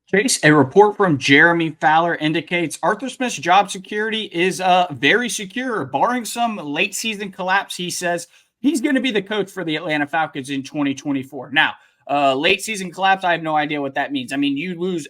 Chase, a report from Jeremy Fowler indicates Arthur Smith's job security is very secure. Barring some late season collapse, he says he's going to be the coach for the Atlanta Falcons in 2024. Now, late season collapse, I have no idea what that means. I mean, you lose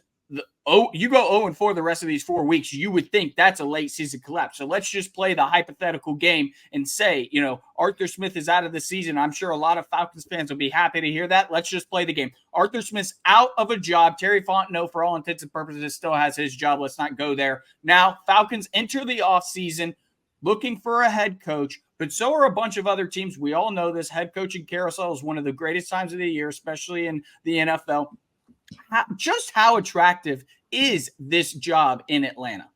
you go 0-4 the rest of these 4 weeks. You would think that's a late season collapse. So let's just play the hypothetical game and say, Arthur Smith is out of the season. I'm sure a lot of Falcons fans will be happy to hear that. Let's just play the game. Arthur Smith's out of a job. Terry Fontenot, for all intents and purposes, still has his job. Let's not go there. Now, Falcons enter the offseason looking for a head coach, but so are a bunch of other teams. We all know this head coaching carousel is one of the greatest times of the year, especially in the NFL. Just how attractive is this job in Atlanta?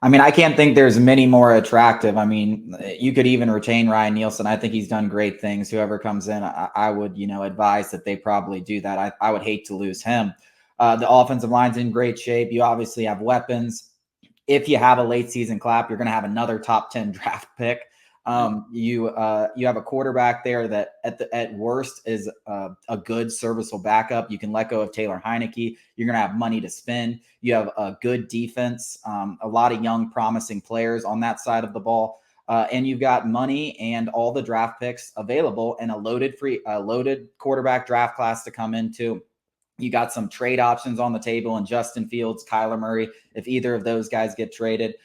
I mean, I can't think there's many more attractive. I mean, you could even retain Ryan Nielsen. I think he's done great things. Whoever comes in, I would, advise that they probably do that. I would hate to lose him. The offensive line's in great shape. You obviously have weapons. If you have a late season clap, you're going to have another top 10 draft pick. You have a quarterback there that at worst is a good serviceable backup. You can let go of Taylor Heineke. You're going to have money to spend. You have a good defense, a lot of young promising players on that side of the ball. And you've got money and all the draft picks available and a loaded quarterback draft class to come into. You got some trade options on the table and Justin Fields, Kyler Murray, if either of those guys get traded.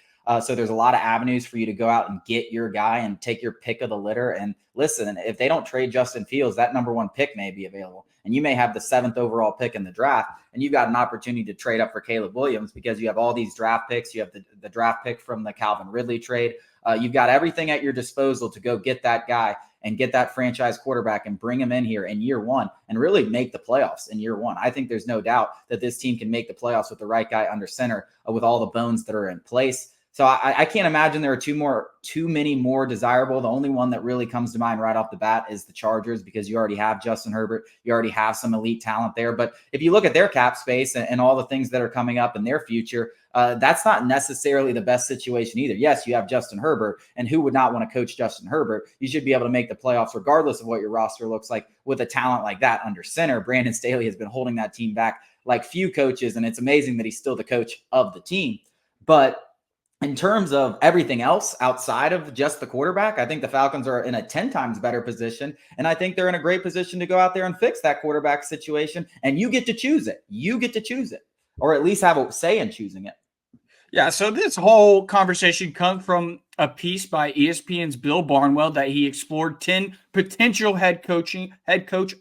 So there's a lot of avenues for you to go out and get your guy and take your pick of the litter. And listen, if they don't trade Justin Fields, that number one pick may be available. And you may have the 7th overall pick in the draft, and you've got an opportunity to trade up for Caleb Williams because you have all these draft picks. You have the draft pick from the Calvin Ridley trade. You've got everything at your disposal to go get that guy and get that franchise quarterback and bring him in here in year one and really make the playoffs in year one. I think there's no doubt that this team can make the playoffs with the right guy under center with all the bones that are in place. So I can't imagine there are too many more desirable. The only one that really comes to mind right off the bat is the Chargers because you already have Justin Herbert. You already have some elite talent there. But if you look at their cap space and all the things that are coming up in their future, that's not necessarily the best situation either. Yes, you have Justin Herbert, and who would not want to coach Justin Herbert? You should be able to make the playoffs regardless of what your roster looks like with a talent like that under center. Brandon Staley has been holding that team back like few coaches, and it's amazing that he's still the coach of the team. But in terms of everything else outside of just the quarterback, I think the Falcons are in a 10 times better position. And I think they're in a great position to go out there and fix that quarterback situation. And you get to choose it. You get to choose it, or at least have a say in choosing it. Yeah, so this whole conversation comes from a piece by ESPN's Bill Barnwell that he explored 10 potential head coach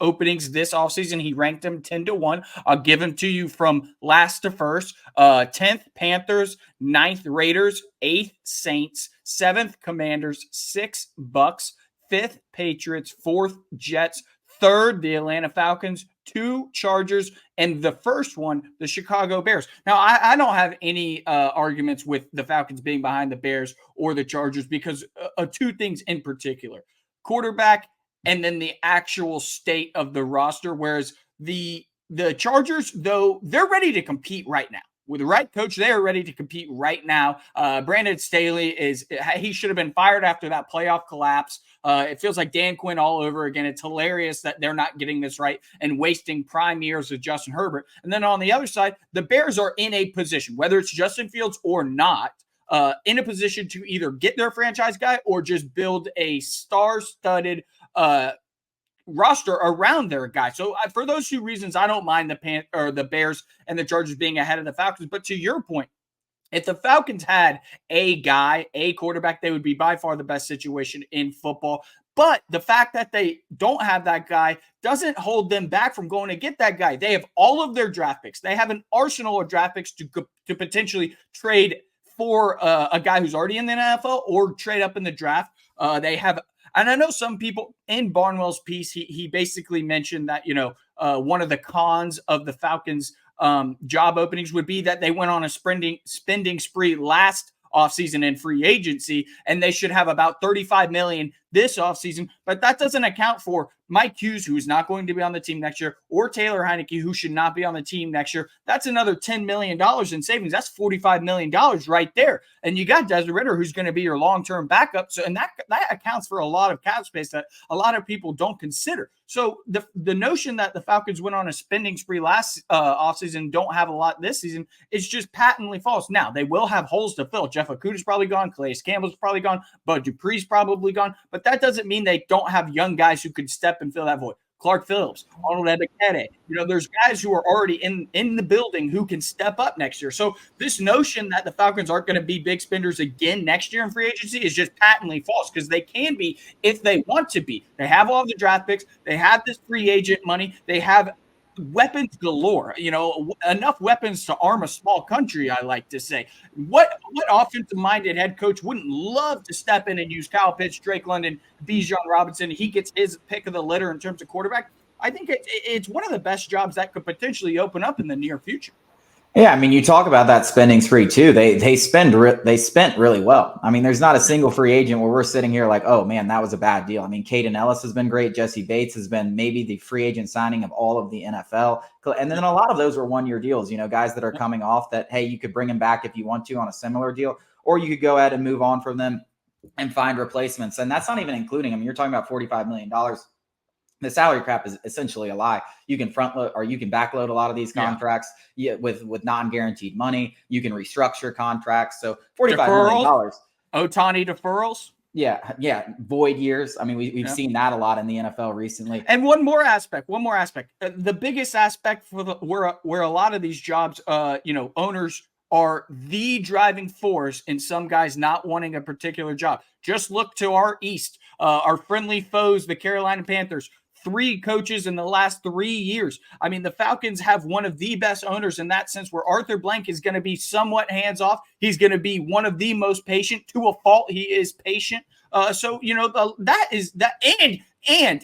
openings this offseason. He ranked them 10-1. I'll give them to you from last to first. 10th, Panthers. 9th, Raiders. 8th, Saints. 7th, Commanders. 6th, Bucks. 5th, Patriots. 4th, Jets. 3rd, the Atlanta Falcons. 2, Chargers, and the first one, the Chicago Bears. Now, I don't have any arguments with the Falcons being behind the Bears or the Chargers because of two things in particular: quarterback and then the actual state of the roster. Whereas the Chargers, though, they're ready to compete right now. With the right coach, they are ready to compete right now. Brandon Staley he should have been fired after that playoff collapse. It feels like Dan Quinn all over again. It's hilarious that they're not getting this right and wasting prime years with Justin Herbert. And then on the other side, the Bears are in a position, whether it's Justin Fields or not, in a position to either get their franchise guy or just build a star-studded roster around their guy. So for those two reasons, I don't mind the Bears and the Chargers being ahead of the Falcons. But to your point, if the Falcons had a quarterback, they would be by far the best situation in football. But the fact that they don't have that guy doesn't hold them back from going to get that guy. They have all of their draft picks. They have an arsenal of draft picks to potentially trade for a guy who's already in the NFL or trade up in the draft. They have, and I know some people in Barnwell's piece, he basically mentioned that, one of the cons of the Falcons job openings would be that they went on a spending spree last offseason in free agency, and they should have about $35 million this offseason, but that doesn't account for Mike Hughes, who is not going to be on the team next year, or Taylor Heineke, who should not be on the team next year. That's another $10 million in savings. That's $45 million right there. And you got Desmond Ridder, who's going to be your long-term backup. So, and that accounts for a lot of cap space that a lot of people don't consider. So the notion that the Falcons went on a spending spree last offseason and don't have a lot this season is just patently false. Now, they will have holes to fill. Jeff Okuda's probably gone. Calais Campbell's probably gone. Bud Dupree's probably gone. But that doesn't mean they don't have young guys who could step and fill that void. Clark Phillips, Arnold Ebiketie. There's guys who are already in the building who can step up next year. So this notion that the Falcons aren't going to be big spenders again next year in free agency is just patently false, because they can be if they want to be. They have all the draft picks. They have this free agent money. They have weapons galore, enough weapons to arm a small country, I like to say. What offensive-minded head coach wouldn't love to step in and use Kyle Pitts, Drake London, Bijan Robinson? He gets his pick of the litter in terms of quarterback. I think it's one of the best jobs that could potentially open up in the near future. Yeah, I mean, you talk about that spending spree too. They spent really well. I mean, there's not a single free agent where we're sitting here like, oh man, that was a bad deal. I mean, Caden Ellis has been great. Jesse Bates has been maybe the free agent signing of all of the NFL. And then a lot of those were 1-year deals, guys that are coming off that, hey, you could bring them back if you want to on a similar deal, or you could go ahead and move on from them and find replacements. And that's not even including, I mean, you're talking about $45 million. The salary cap is essentially a lie. You can front load or you can backload a lot of these contracts with non-guaranteed money. You can restructure contracts. So $45 million. Ohtani deferrals. Yeah. Void years. I mean, we've seen that a lot in the NFL recently. And one more aspect. The biggest aspect for where a lot of these jobs, owners are the driving force in some guys not wanting a particular job. Just look to our East, our friendly foes, the Carolina Panthers. 3 coaches in the last 3 years. I mean, the Falcons have one of the best owners in that sense, where Arthur Blank is going to be somewhat hands-off. He's going to be one of the most patient. To a fault, he is patient. That is that.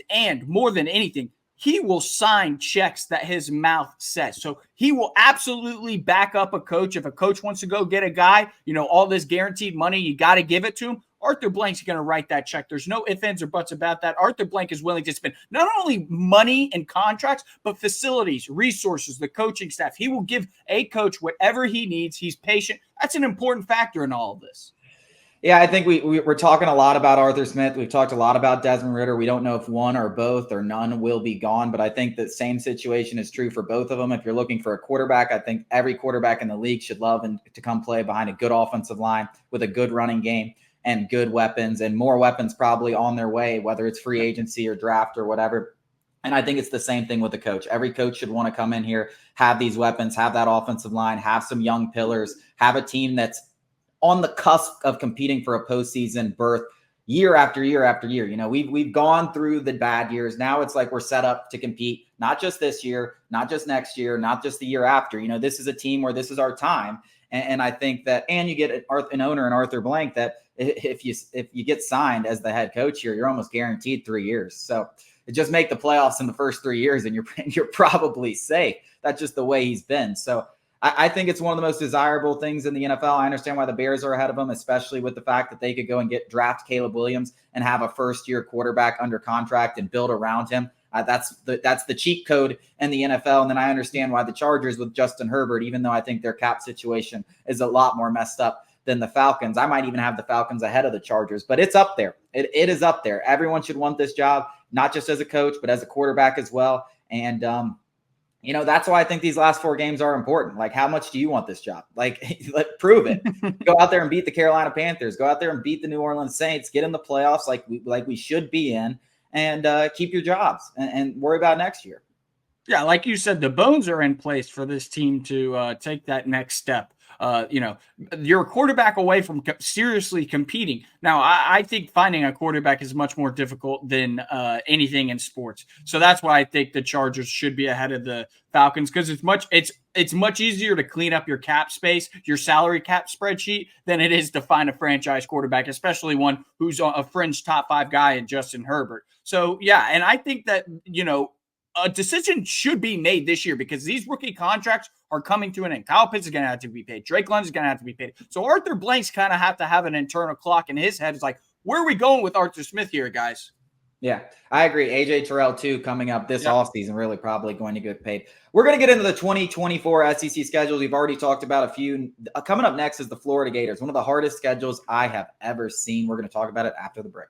And more than anything, he will sign checks that his mouth says. So he will absolutely back up a coach. If a coach wants to go get a guy, all this guaranteed money, you got to give it to him. Arthur Blank's going to write that check. There's no ifs, ands, or buts about that. Arthur Blank is willing to spend not only money and contracts, but facilities, resources, the coaching staff. He will give a coach whatever he needs. He's patient. That's an important factor in all of this. Yeah, I think we're talking a lot about Arthur Smith. We've talked a lot about Desmond Ridder. We don't know if one or both or none will be gone, but I think the same situation is true for both of them. If you're looking for a quarterback, I think every quarterback in the league should love to come play behind a good offensive line with a good running game and good weapons, and more weapons probably on their way, whether it's free agency or draft or whatever. And I think it's the same thing with the coach. Every coach should want to come in here, have these weapons, have that offensive line, have some young pillars, have a team that's on the cusp of competing for a postseason berth year after year after year. We've gone through the bad years. Now it's like we're set up to compete, not just this year, not just next year, not just the year after. This is a team where this is our time. And I think that, and you get an owner in Arthur Blank that if you get signed as the head coach here, you're almost guaranteed 3 years. So just make the playoffs in the first 3 years and you're probably safe. That's just the way he's been. So I think it's one of the most desirable things in the NFL. I understand why the Bears are ahead of them, especially with the fact that they could go and draft Caleb Williams and have a first-year quarterback under contract and build around him. That's the cheat code in the NFL. And then I understand why the Chargers with Justin Herbert, even though I think their cap situation is a lot more messed up than the Falcons. I might even have the Falcons ahead of the Chargers, but it's up there. It is up there. Everyone should want this job, not just as a coach, but as a quarterback as well. And, that's why I think these last 4 games are important. Like, how much do you want this job? Like, prove it. Go out there and beat the Carolina Panthers. Go out there and beat the New Orleans Saints. Get in the playoffs like we should be in, and keep your jobs and worry about next year. Yeah, like you said, the bones are in place for this team to take that next step. You're a quarterback away from seriously competing. Now, I think finding a quarterback is much more difficult than anything in sports. So that's why I think the Chargers should be ahead of the Falcons, because it's much easier to clean up your cap space, your salary cap spreadsheet, than it is to find a franchise quarterback, especially one who's a fringe top 5 guy in Justin Herbert. So, yeah, and I think that, a decision should be made this year, because these rookie contracts are coming to an end. Kyle Pitts is going to have to be paid. Drake London is going to have to be paid. So Arthur Blank's kind of have to have an internal clock in his head. It's like, where are we going with Arthur Smith here, guys? Yeah, I agree. AJ Terrell, too, coming up this Yep. offseason, really probably going to get paid. We're going to get into the 2024 SEC schedules. We've already talked about a few. Coming up next is the Florida Gators, one of the hardest schedules I have ever seen. We're going to talk about it after the break.